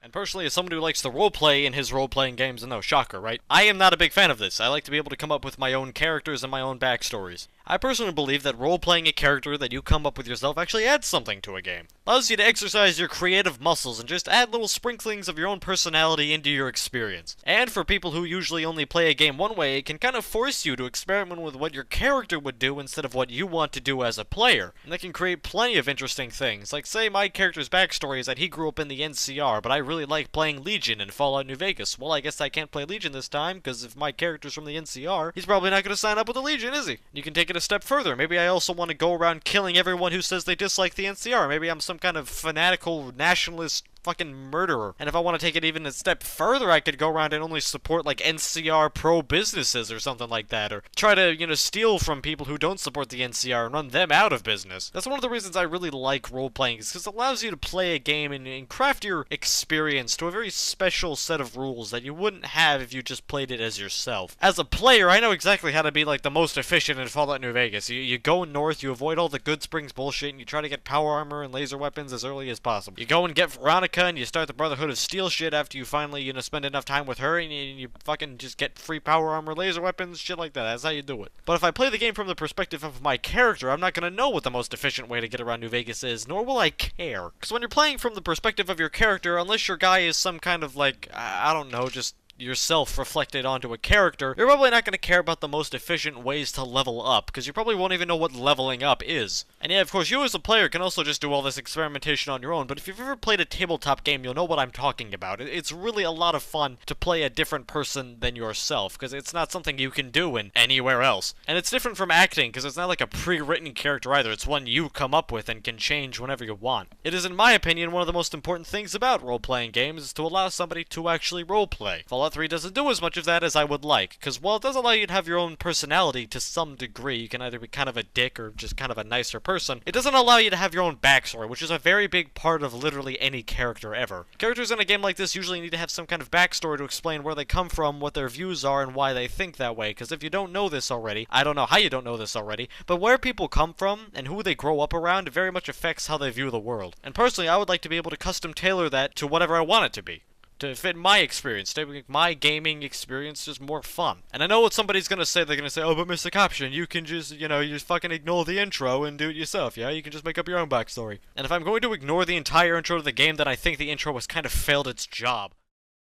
And personally, as someone who likes to roleplay in his roleplaying games, and no shocker, right? I am not a big fan of this. I like to be able to come up with my own characters and my own backstories. I personally believe that role-playing a character that you come up with yourself actually adds something to a game. Allows you to exercise your creative muscles and just add little sprinklings of your own personality into your experience. And for people who usually only play a game one way, it can kind of force you to experiment with what your character would do instead of what you want to do as a player. And that can create plenty of interesting things. Like, say my character's backstory is that he grew up in the NCR, but I really like playing Legion in Fallout New Vegas. Well, I guess I can't play Legion this time, because if my character's from the NCR, he's probably not going to sign up with the Legion, is he? You can take it a step further. Maybe I also want to go around killing everyone who says they dislike the NCR. Maybe I'm some kind of fanatical nationalist fucking murderer. And if I want to take it even a step further, I could go around and only support like NCR pro businesses or something like that, or try to, steal from people who don't support the NCR and run them out of business. That's one of the reasons I really like role-playing, is because it allows you to play a game and craft your experience to a very special set of rules that you wouldn't have if you just played it as yourself. As a player, I know exactly how to be like the most efficient in Fallout New Vegas. You go north, you avoid all the Good Springs bullshit, and you try to get power armor and laser weapons as early as possible. You go and get Veronica, and you start the Brotherhood of Steel shit after you finally, spend enough time with her, and you fucking just get free power armor, laser weapons, shit like that. That's how you do it. But if I play the game from the perspective of my character, I'm not gonna know what the most efficient way to get around New Vegas is, nor will I care. Because when you're playing from the perspective of your character, unless your guy is some kind of like, I don't know, just yourself reflected onto a character, you're probably not going to care about the most efficient ways to level up, because you probably won't even know what leveling up is. And yeah, of course, you as a player can also just do all this experimentation on your own, but if you've ever played a tabletop game, you'll know what I'm talking about. It's really a lot of fun to play a different person than yourself, because it's not something you can do in anywhere else. And it's different from acting, because it's not like a pre-written character either, it's one you come up with and can change whenever you want. It is, in my opinion, one of the most important things about role-playing games, is to allow somebody to actually roleplay. Fallout 3 doesn't do as much of that as I would like, because while it does allow you to have your own personality to some degree, you can either be kind of a dick or just kind of a nicer person, it doesn't allow you to have your own backstory, which is a very big part of literally any character ever. Characters in a game like this usually need to have some kind of backstory to explain where they come from, what their views are, and why they think that way, because if you don't know this already, I don't know how you don't know this already, but where people come from and who they grow up around very much affects how they view the world. And personally, I would like to be able to custom tailor that to whatever I want it to be, to fit my experience, to make my gaming experience just more fun. And I know what somebody's gonna say. They're gonna say, oh, but Mr. Caption, you can just, you just fucking ignore the intro and do it yourself, yeah? You can just make up your own backstory. And if I'm going to ignore the entire intro to the game, then I think the intro has kind of failed its job.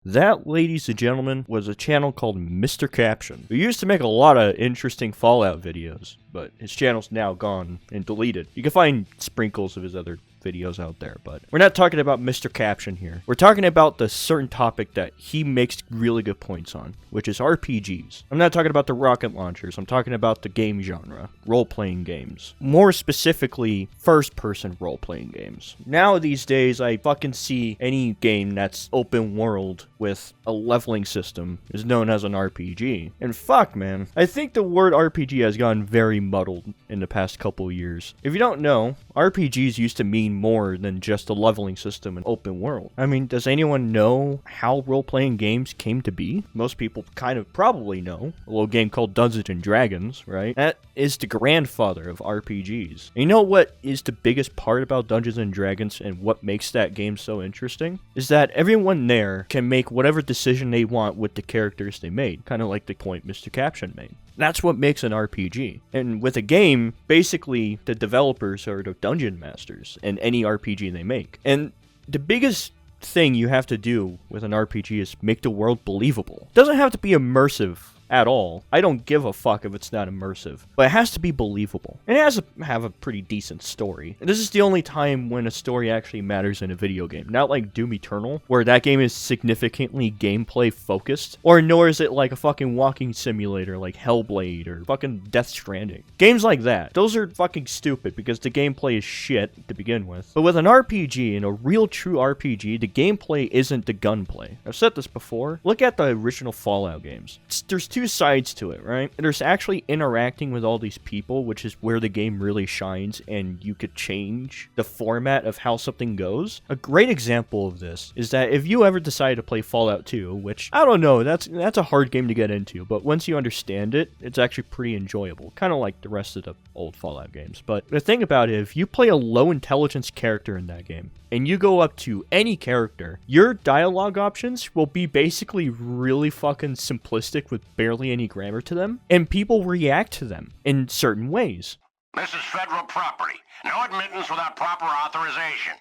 That, ladies and gentlemen, was a channel called Mr. Caption, who used to make a lot of interesting Fallout videos, but his channel's now gone and deleted. You can find sprinkles of his other videos out there, but we're not talking about Mr. Caption here. We're talking about the certain topic that he makes really good points on, which is RPGs. I'm not talking about the rocket launchers, I'm talking about the game genre, role-playing games. More specifically, first-person role-playing games. Now these days, I fucking see any game that's open world with a leveling system is known as an RPG. And fuck, man, I think the word RPG has gotten very muddled in the past couple years. If you don't know, RPGs used to mean more than just a leveling system and open world. I mean, does anyone know how role-playing games came to be? Most people kind of probably know. A little game called Dungeons and Dragons, right? That is the grandfather of RPGs. And you know what is the biggest part about Dungeons and Dragons and what makes that game so interesting? Is that everyone there can make whatever decision they want with the characters they made. Kind of like the point Mr. Caption made. That's what makes an RPG. And with a game, basically, the developers are the dungeon masters in any RPG they make. And the biggest thing you have to do with an RPG is make the world believable. It doesn't have to be immersive at all. I don't give a fuck if it's not immersive, but it has to be believable. And it has to have a pretty decent story. And this is the only time when a story actually matters in a video game. Not like Doom Eternal, where that game is significantly gameplay focused, or nor is it like a fucking walking simulator like Hellblade or fucking Death Stranding. Games like that, those are fucking stupid because the gameplay is shit to begin with. But with an RPG, and a real true RPG, the gameplay isn't the gunplay. I've said this before. Look at the original Fallout games. There's two sides to it, right? There's actually interacting with all these people, which is where the game really shines, and you could change the format of how something goes. A great example of this is that if you ever decide to play Fallout 2, which, I don't know, that's a hard game to get into, but once you understand it, it's actually pretty enjoyable, kind of like the rest of the old Fallout games. But the thing about it, if you play a low intelligence character in that game, and you go up to any character, your dialogue options will be basically really fucking simplistic with barely any grammar to them, and people react to them in certain ways. This is federal property. No admittance without proper authorization.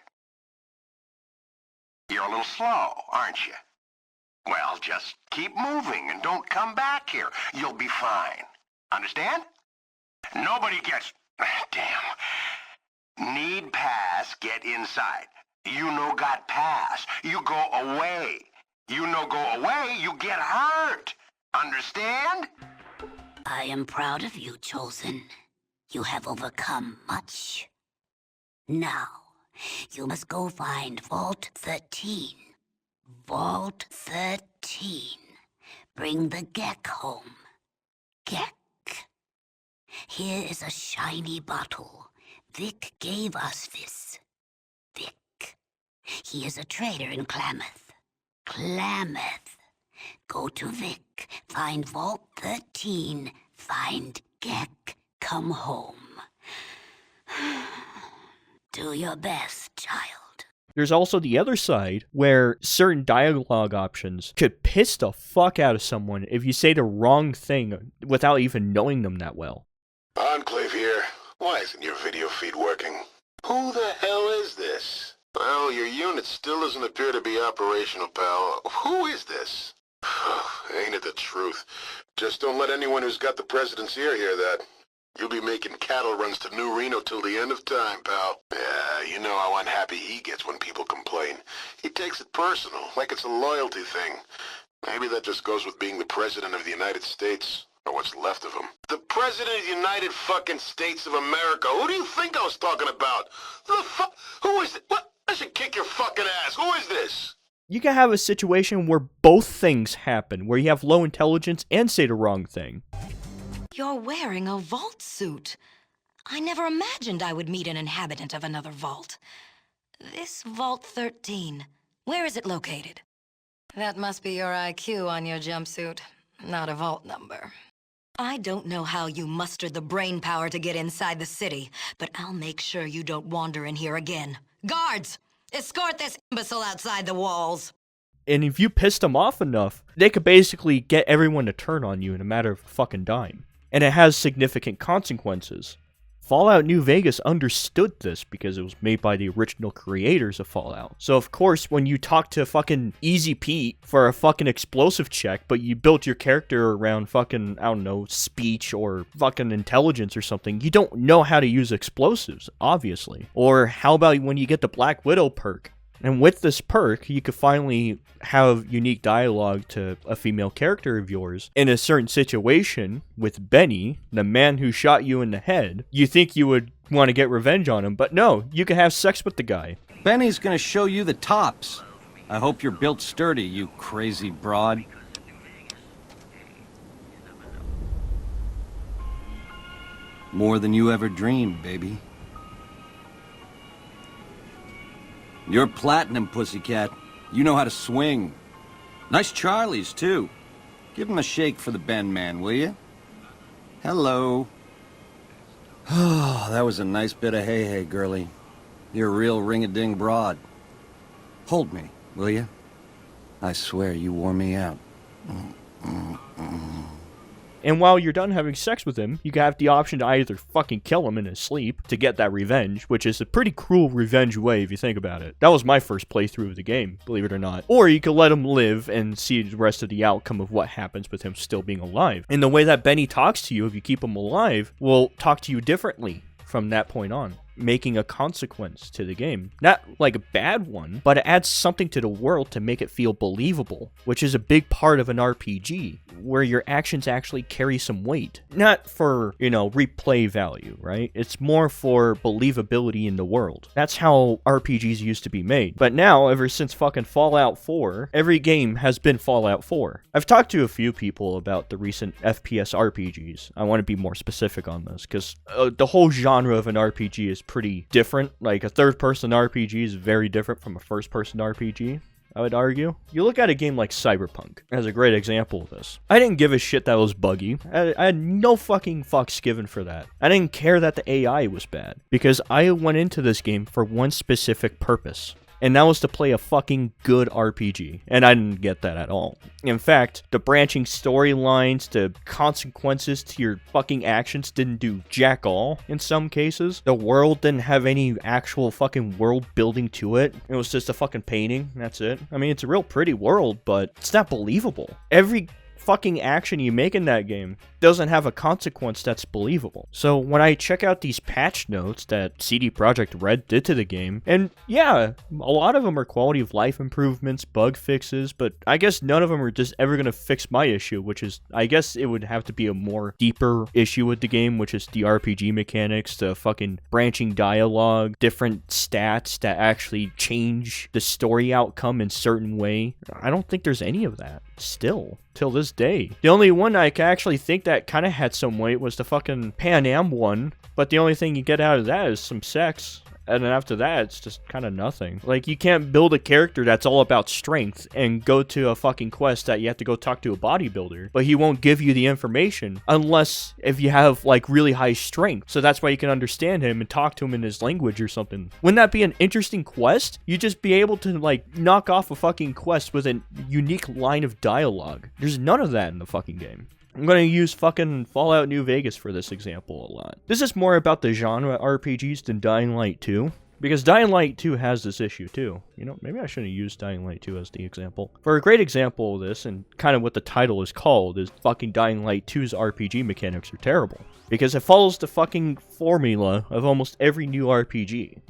You're a little slow, aren't you? Well, just keep moving and don't come back here. You'll be fine. Understand? Nobody gets... Damn. Need pass, get inside. You no got pass. You go away. You no go away, you get hurt. Understand? I am proud of you, Chosen. You have overcome much. Now, you must go find Vault 13. Vault 13. Bring the Gek home. Gek. Here is a shiny bottle. Vic gave us this. Vic. He is a trader in Klamath. Klamath. Go to Vic. Find Vault 13. Find Gek. Come home. Do your best, child. There's also the other side, where certain dialogue options could piss the fuck out of someone if you say the wrong thing without even knowing them that well. Enclave here. Why isn't your video feed working? Who the hell is this? Well, your unit still doesn't appear to be operational, pal. Who is this? Ain't it the truth? Just don't let anyone who's got the president's ear hear that. You'll be making cattle runs to New Reno till the end of time, pal. Yeah, you know how unhappy he gets when people complain. He takes it personal, like it's a loyalty thing. Maybe that just goes with being the president of the United States. Or what's left of him. The President of the United fucking States of America. Who do you think I was talking about? Who is it? What? I should kick your fucking ass. Who is this? You can have a situation where both things happen, where you have low intelligence and say the wrong thing. You're wearing a vault suit. I never imagined I would meet an inhabitant of another vault. This Vault 13, where is it located? That must be your IQ on your jumpsuit, not a vault number. I don't know how you mustered the brain power to get inside the city, but I'll make sure you don't wander in here again. Guards! Escort this imbecile outside the walls! And if you pissed them off enough, they could basically get everyone to turn on you in a matter of a fucking dime. And it has significant consequences. Fallout New Vegas understood this because it was made by the original creators of Fallout. So of course, when you talk to fucking Easy Pete for a fucking explosive check, but you built your character around fucking, I don't know, speech or fucking intelligence or something, you don't know how to use explosives, obviously. Or how about when you get the Black Widow perk? And with this perk, you could finally have unique dialogue to a female character of yours. In a certain situation, with Benny, the man who shot you in the head, you think you would want to get revenge on him, but no, you can have sex with the guy. Benny's gonna show you the tops. I hope you're built sturdy, you crazy broad. More than you ever dreamed, baby. You're platinum, pussycat. You know how to swing. Nice Charlies, too. Give him a shake for the Ben man, will you? Hello. Oh, that was a nice bit of hey-hey, girlie. You're a real ring-a-ding broad. Hold me, will you? I swear you wore me out. And while you're done having sex with him, you have the option to either fucking kill him in his sleep to get that revenge, which is a pretty cruel revenge way if you think about it. That was my first playthrough of the game, believe it or not. Or you could let him live and see the rest of the outcome of what happens with him still being alive. And the way that Benny talks to you, if you keep him alive, will talk to you differently from that point on. making a consequence to the game. Not like a bad one, but it adds something to the world to make it feel believable, which is a big part of an RPG, where your actions actually carry some weight. Not for, replay value, right? It's more for believability in the world. That's how RPGs used to be made. But now, ever since fucking Fallout 4, every game has been Fallout 4. I've talked to a few people about the recent FPS RPGs. I want to be more specific on this, because the whole genre of an RPG is pretty different. Like, a third-person RPG is very different from a first-person RPG, I would argue. You look at a game like Cyberpunk as a great example of this. I didn't give a shit that was buggy. I had no fucking fucks given for that. I didn't care that the AI was bad, because I went into this game for one specific purpose. And that was to play a fucking good RPG. And I didn't get that at all. In fact, the branching storylines, the consequences to your fucking actions didn't do jack all in some cases. The world didn't have any actual fucking world building to it. It was just a fucking painting. That's it. I mean, it's a real pretty world, but it's not believable. Every fucking action you make in that game doesn't have a consequence that's believable. So when I check out these patch notes that CD Projekt Red did to the game, and yeah, a lot of them are quality of life improvements, bug fixes, but I guess none of them are just ever going to fix my issue, which is, I guess it would have to be a more deeper issue with the game, which is the RPG mechanics, the fucking branching dialogue, different stats that actually change the story outcome in certain way. I don't think there's any of that still till this day. The only one I can actually think that kind of had some weight was the fucking Pan Am one, but the only thing you get out of that is some sex. And then after that, it's just kind of nothing. Like, you can't build a character that's all about strength and go to a fucking quest that you have to go talk to a bodybuilder, but he won't give you the information unless if you have, like, really high strength. So that's why you can understand him and talk to him in his language or something. Wouldn't that be an interesting quest? You'd just be able to, like, knock off a fucking quest with a unique line of dialogue. There's none of that in the fucking game. I'm going to use fucking Fallout New Vegas for this example a lot. This is more about the genre RPGs than Dying Light 2, because Dying Light 2 has this issue too. Maybe I shouldn't have used Dying Light 2 as the example. For a great example of this, and kind of what the title is called, is fucking Dying Light 2's RPG mechanics are terrible. Because it follows the fucking formula of almost every new RPG.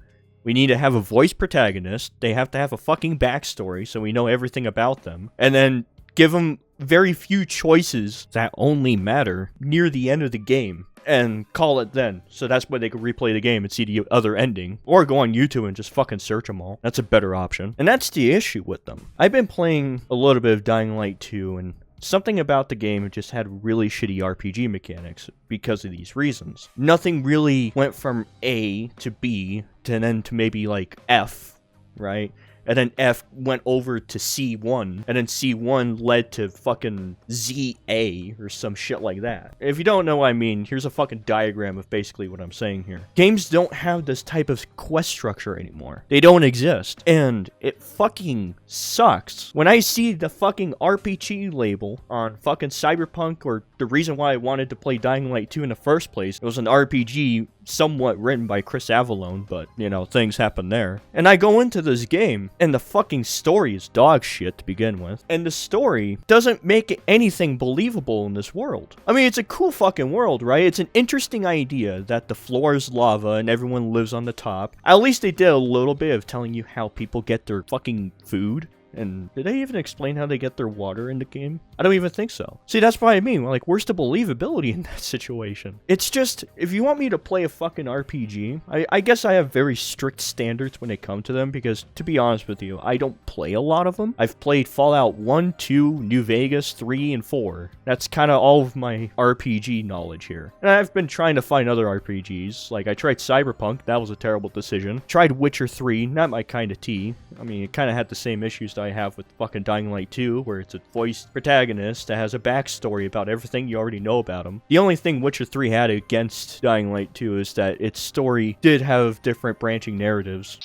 We need to have a voice protagonist, they have to have a fucking backstory so we know everything about them, and then give them very few choices that only matter near the end of the game, and call it then. So that's why they could replay the game and see the other ending, or go on YouTube and just fucking search them all. That's a better option. And that's the issue with them. I've been playing a little bit of Dying Light 2, and something about the game just had really shitty RPG mechanics because of these reasons. Nothing really went from A to B to then to maybe like F, right? And then F went over to C1, and then C1 led to fucking ZA or some shit like that. If you don't know what I mean, here's a fucking diagram of basically what I'm saying here. Games don't have this type of quest structure anymore. They don't exist. And it fucking sucks. When I see the fucking RPG label on fucking Cyberpunk, or the reason why I wanted to play Dying Light 2 in the first place, it was an RPG somewhat written by Chris Avellone, but, things happen there. And I go into this game, and the fucking story is dog shit to begin with. And the story doesn't make anything believable in this world. I mean, it's a cool fucking world, right? It's an interesting idea that the floor is lava and everyone lives on the top. At least they did a little bit of telling you how people get their fucking food. And did they even explain how they get their water in the game? I don't even think so. See, that's what I mean. Like, where's the believability in that situation? It's just, if you want me to play a fucking RPG, I guess I have very strict standards when it comes to them, because, to be honest with you, I don't play a lot of them. I've played Fallout 1, 2, New Vegas, 3, and 4. That's kind of all of my RPG knowledge here. And I've been trying to find other RPGs. Like, I tried Cyberpunk. That was a terrible decision. Tried Witcher 3. Not my kind of tea. I mean, it kind of had the same issues that I have with fucking Dying Light 2, where it's a voiced protagonist that has a backstory about everything you already know about him. The only thing Witcher 3 had against Dying Light 2 is that its story did have different branching narratives.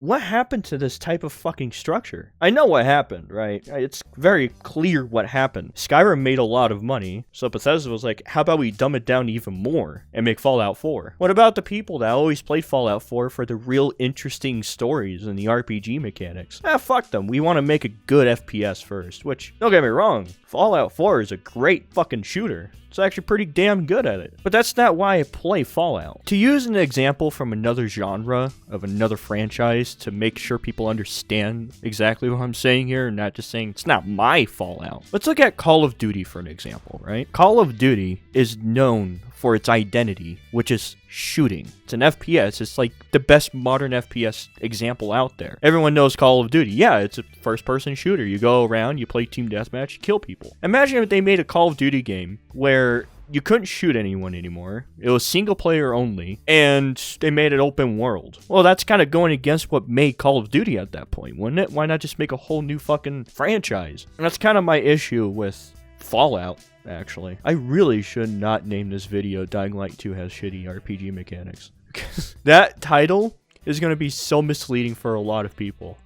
What happened to this type of fucking structure? I know what happened, right? It's very clear what happened. Skyrim made a lot of money, so Bethesda was like, how about we dumb it down even more and make Fallout 4? What about the people that always played Fallout 4 for the real interesting stories and the RPG mechanics? Fuck them. We want to make a good FPS first, which, don't get me wrong, Fallout 4 is a great fucking shooter. It's actually pretty damn good at it. But that's not why I play Fallout. To use an example from another genre of another franchise to make sure people understand exactly what I'm saying here and not just saying it's not my Fallout. Let's look at Call of Duty for an example, right? Call of Duty is known for its identity, which is shooting. It's an FPS. It's like the best modern FPS example out there. Everyone knows Call of Duty. Yeah, it's a first-person shooter. You go around, you play team deathmatch, you kill people. Imagine if they made a Call of Duty game where you couldn't shoot anyone anymore. It was single player only, and they made it open world. Well, that's kind of going against what made Call of Duty at that point, wouldn't it? Why not just make a whole new fucking franchise? And that's kind of my issue with Fallout, actually. I really should not name this video Dying Light 2 has shitty RPG mechanics. Because that title is going to be so misleading for a lot of people.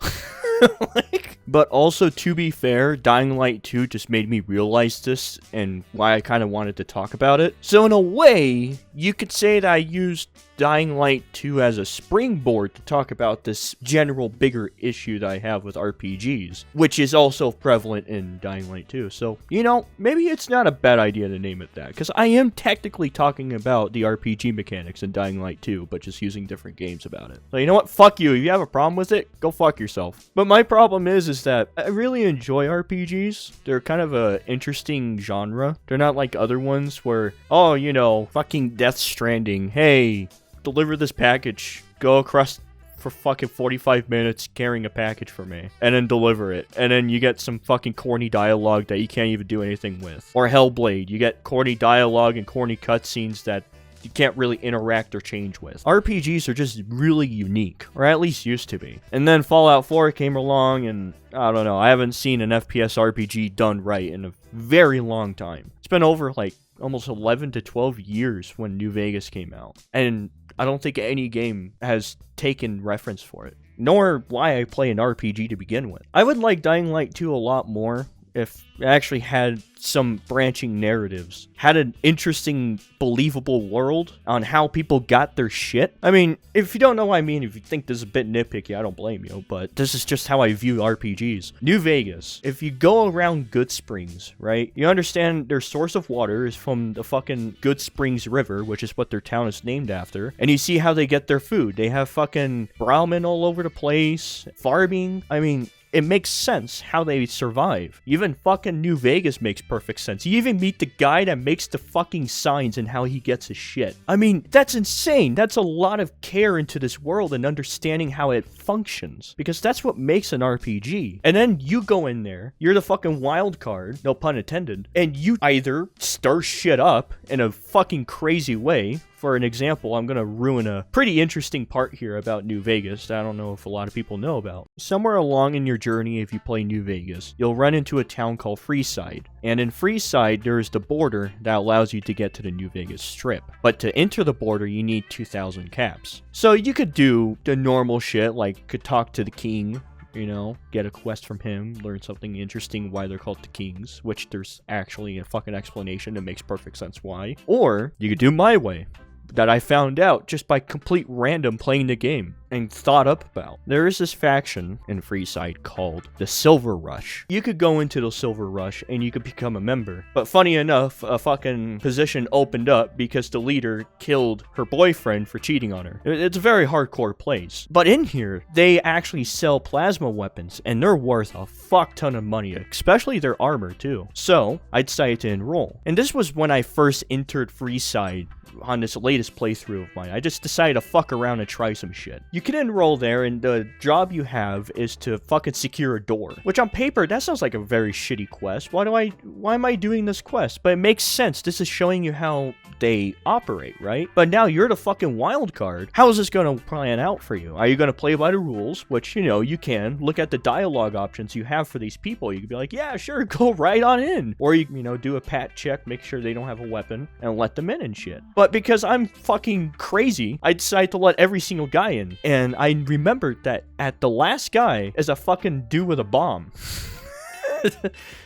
But also, to be fair, Dying Light 2 just made me realize this and why I kind of wanted to talk about it. So in a way, you could say that I used Dying Light 2 as a springboard to talk about this general bigger issue that I have with RPGs, which is also prevalent in Dying Light 2. So, you know, maybe it's not a bad idea to name it that, because I am technically talking about the RPG mechanics in Dying Light 2, but just using different games about it. So you know what? Fuck you. If you have a problem with it, go fuck yourself. But my problem is that I really enjoy RPGs. They're kind of a interesting genre. They're not like other ones where, oh, you know, fucking Death Stranding. Hey, deliver this package. Go across for fucking 45 minutes carrying a package for me. And then deliver it. And then you get some fucking corny dialogue that you can't even do anything with. Or Hellblade. You get corny dialogue and corny cutscenes that you can't really interact or change with. RPGs are just really unique, or at least used to be. And then Fallout 4 came along, and I don't know, I haven't seen an FPS RPG done right in a very long time. It's been over like almost 11 to 12 years when New Vegas came out, and I don't think any game has taken reference for it, nor why I play an RPG to begin with. I would like Dying Light 2 a lot more if it actually had some branching narratives, had an interesting, believable world on how people got their shit. I mean, if you don't know what I mean, if you think this is a bit nitpicky, I don't blame you, but this is just how I view RPGs. New Vegas, if you go around Good Springs, right, you understand their source of water is from the fucking Good Springs River, which is what their town is named after, and you see how they get their food. They have fucking browmen all over the place, farming. I mean, it makes sense how they survive. Even fucking New Vegas makes perfect sense. You even meet the guy that makes the fucking signs and how he gets his shit. I mean, that's insane. That's a lot of care into this world and understanding how it functions. Because that's what makes an RPG. And then you go in there, you're the fucking wild card, no pun intended, and you either stir shit up in a fucking crazy way. For an example, I'm going to ruin a pretty interesting part here about New Vegas that I don't know if a lot of people know about. Somewhere along in your journey, if you play New Vegas, you'll run into a town called Freeside. And in Freeside, there is the border that allows you to get to the New Vegas Strip. But to enter the border, you need 2,000 caps. So you could do the normal shit, like could talk to the king, you know, get a quest from him, learn something interesting why they're called the Kings, which there's actually a fucking explanation that makes perfect sense why. Or you could do my way, that I found out just by complete random playing the game and thought up about. There is this faction in Freeside called the Silver Rush. You could go into the Silver Rush and you could become a member. But funny enough, a fucking position opened up because the leader killed her boyfriend for cheating on her. It's a very hardcore place. But in here, they actually sell plasma weapons and they're worth a fuck ton of money, especially their armor too. So I decided to enroll. And this was when I first entered Freeside on this latest playthrough of mine. I just decided to fuck around and try some shit. You can enroll there, and the job you have is to fucking secure a door. Which on paper, that sounds like a very shitty quest. Why am I doing this quest? But it makes sense. This is showing you how they operate, right? But now you're the fucking wild card. How is this going to plan out for you? Are you going to play by the rules? Which, you know, you can. Look at the dialogue options you have for these people. You can be like, yeah, sure, go right on in. Or you know, do a pat check, make sure they don't have a weapon, and let them in and shit. But because I'm fucking crazy, I decided to let every single guy in. And I remembered that at the last guy is a fucking dude with a bomb.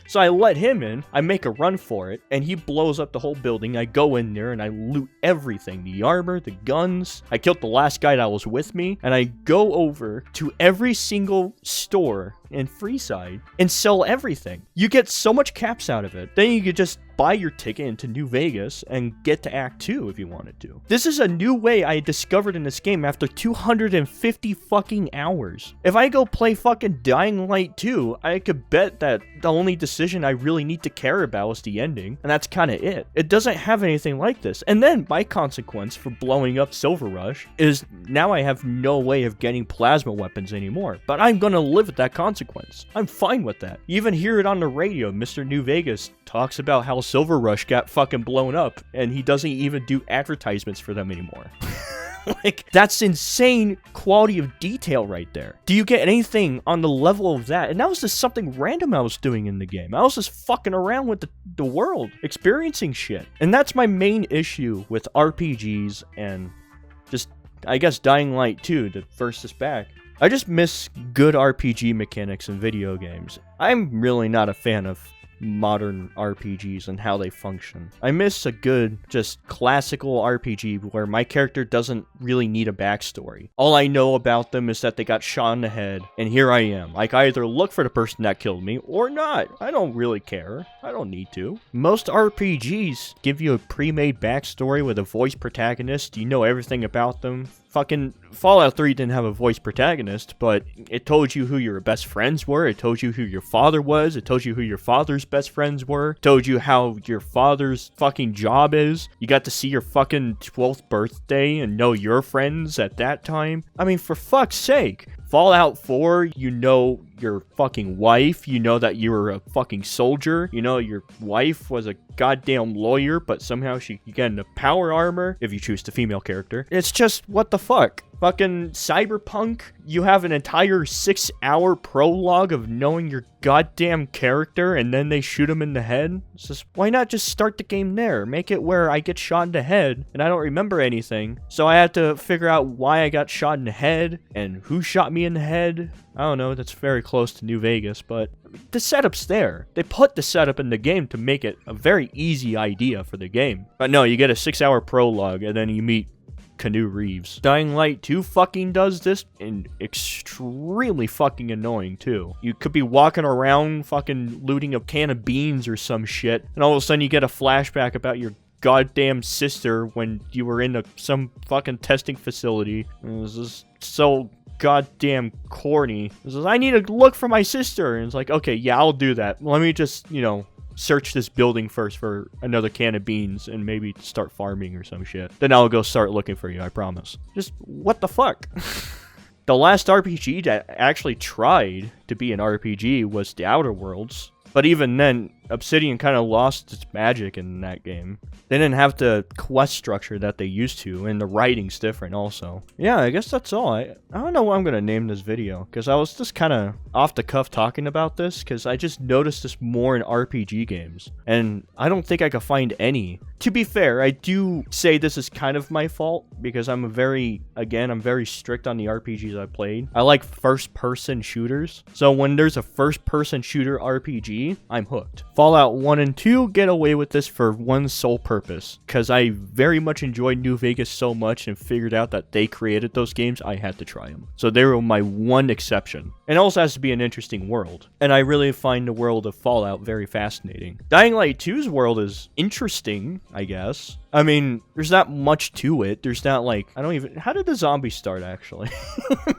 So I let him in, I make a run for it, and he blows up the whole building. I go in there and I loot everything. The armor, the guns. I killed the last guy that was with me, and I go over to every single store in Freeside and sell everything. You get so much caps out of it. Then you could just buy your ticket into New Vegas and get to Act 2 if you wanted to. This is a new way I discovered in this game after 250 fucking hours. If I go play fucking Dying Light 2, I could bet that the only decision I really need to care about is the ending, and that's kind of it. It doesn't have anything like this. And then my consequence for blowing up Silver Rush is now I have no way of getting plasma weapons anymore. But I'm gonna live with that consequence. I'm fine with that. You even hear it on the radio. Mr. New Vegas talks about how Silver Rush got fucking blown up, and he doesn't even do advertisements for them anymore. Like, that's insane quality of detail right there. Do you get anything on the level of that? And that was just something random I was doing in the game. I was just fucking around with the world, experiencing shit. And that's my main issue with RPGs and just, I guess, Dying Light 2 to first this back. I just miss good RPG mechanics in video games. I'm really not a fan of modern RPGs and how they function. I miss a good, just classical RPG where my character doesn't really need a backstory. All I know about them is that they got shot in the head, and here I am. I can either look for the person that killed me or not. I don't really care. I don't need to. Most RPGs give you a pre-made backstory with a voice protagonist. You know everything about them. Fucking Fallout 3 didn't have a voice protagonist, but it told you who your best friends were. It told you who your father was. It told you who your father's best friends were. It told you how your father's fucking job is. You got to see your fucking 12th birthday and know your friends at that time. I mean, for fuck's sake. Fallout 4, you know your fucking wife, you know that you were a fucking soldier, you know your wife was a goddamn lawyer, but somehow she got into power armor, if you choose the female character. It's just, what the fuck? Fucking Cyberpunk, you have an entire 6-hour prologue of knowing your goddamn character, and then they shoot him in the head? It's just, why not just start the game there? Make it where I get shot in the head, and I don't remember anything, so I had to figure out why I got shot in the head, and who shot me in the head. I don't know, that's very close to New Vegas, but the setup's there. They put the setup in the game to make it a very easy idea for the game. But no, you get a 6-hour prologue, and then you meet Keanu Reeves. Dying Light 2 fucking does this, and extremely fucking annoying too. You could be walking around fucking looting a can of beans or some shit, and all of a sudden you get a flashback about your goddamn sister when you were in some fucking testing facility. And it was just so goddamn corny. It says, I need to look for my sister. And it's like, okay, yeah, I'll do that. Let me just, search this building first for another can of beans and maybe start farming or some shit. Then I'll go start looking for you, I promise. Just, what the fuck? The last RPG that actually tried to be an RPG was The Outer Worlds. But even then, Obsidian kind of lost its magic in that game. They didn't have the quest structure that they used to, and the writing's different also. Yeah, I guess that's all. I don't know what I'm going to name this video, because I was just kind of off the cuff talking about this, because I just noticed this more in RPG games, and I don't think I could find any. To be fair, I do say this is kind of my fault, because I'm very strict on the RPGs I played. I like first-person shooters, so when there's a first-person shooter RPG, I'm hooked. Fallout 1 and 2 get away with this for one sole purpose, because I very much enjoyed New Vegas so much and figured out that they created those games, I had to try them. So they were my one exception. And it also has to be an interesting world, and I really find the world of Fallout very fascinating. Dying Light 2's world is interesting, I guess. I mean, there's not much to it. There's not like, how did the zombies start actually?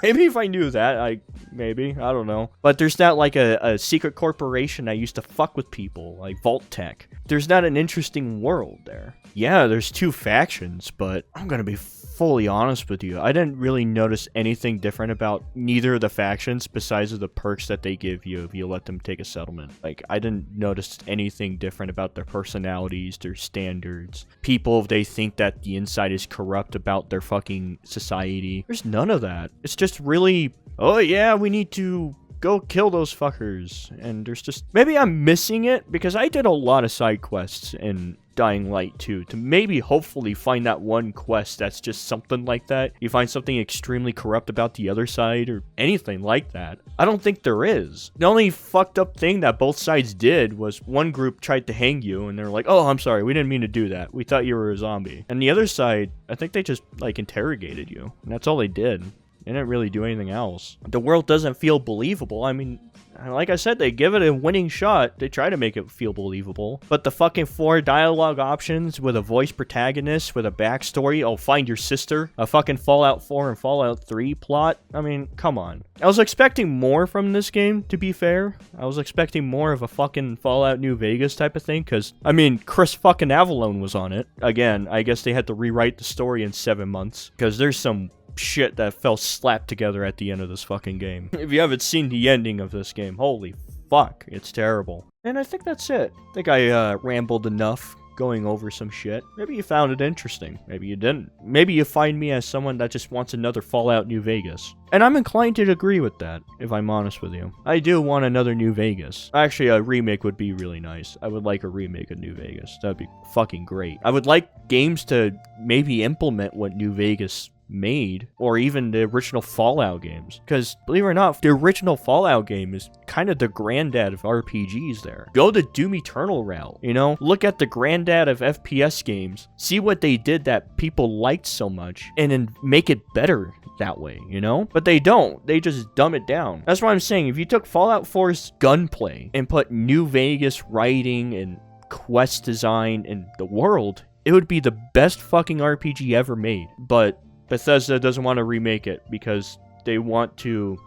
Maybe if I knew that, I don't know. But there's not like a secret corporation that used to fuck with people, like Vault Tech. There's not an interesting world there. Yeah, there's two factions, but I'm gonna be fully honest with you. I didn't really notice anything different about neither of the factions besides the perks that they give you if you let them take a settlement. Like, I didn't notice anything different about their personalities, their standards, people if they think that the inside is corrupt about their fucking society. There's none of that. It's just really, oh yeah, we need to go kill those fuckers. And there's just, maybe I'm missing it because I did a lot of side quests in Dying Light 2 to maybe hopefully find that one quest that's just something like that. You find something extremely corrupt about the other side or anything like that. I don't think there is. The only fucked up thing that both sides did was one group tried to hang you and they're like, oh, I'm sorry, we didn't mean to do that. We thought you were a zombie. And the other side, I think they just like interrogated you. And that's all they did. They didn't really do anything else. The world doesn't feel believable. I mean, like I said, they give it a winning shot. They try to make it feel believable. But the fucking 4 dialogue options with a voice protagonist, with a backstory, oh, find your sister, a fucking Fallout 4 and Fallout 3 plot. I mean, come on. I was expecting more from this game, to be fair. I was expecting more of a fucking Fallout New Vegas type of thing, because, I mean, Chris fucking Avalone was on it. Again, I guess they had to rewrite the story in 7 months, because there's some shit that fell slapped together at the end of this fucking game. If you haven't seen the ending of this game, holy fuck, it's terrible. And I think that's it. I think I rambled enough going over some shit. Maybe you found it interesting. Maybe you didn't. Maybe you find me as someone that just wants another Fallout New Vegas. And I'm inclined to agree with that, if I'm honest with you. I do want another New Vegas. Actually, a remake would be really nice. I would like a remake of New Vegas. That'd be fucking great. I would like games to maybe implement what New Vegas made, or even the original Fallout games, because believe it or not, the original Fallout game is kind of the granddad of RPGs there. Go the Doom Eternal route, you know? Look at the granddad of FPS games, see what they did that people liked so much, and then make it better that way, you know? But they don't. They just dumb it down. That's what I'm saying. If you took Fallout 4's gunplay and put New Vegas writing and quest design in the world, it would be the best fucking RPG ever made. But Bethesda doesn't want to remake it because they want to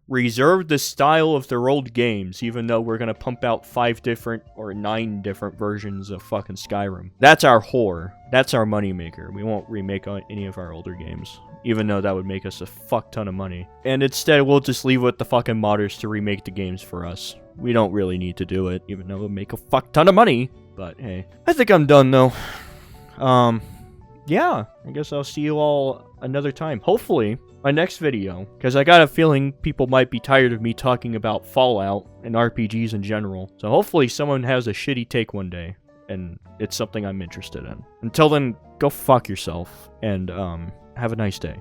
reserve the style of their old games, even though we're going to pump out 5 different or 9 different versions of fucking Skyrim. That's our whore. That's our moneymaker. We won't remake any of our older games, even though that would make us a fuck ton of money. And instead, we'll just leave it with the fucking modders to remake the games for us. We don't really need to do it, even though it would make a fuck ton of money. But hey, I think I'm done though. Yeah, I guess I'll see you all another time. Hopefully, my next video, because I got a feeling people might be tired of me talking about Fallout and RPGs in general. So hopefully someone has a shitty take one day, and it's something I'm interested in. Until then, go fuck yourself, and have a nice day.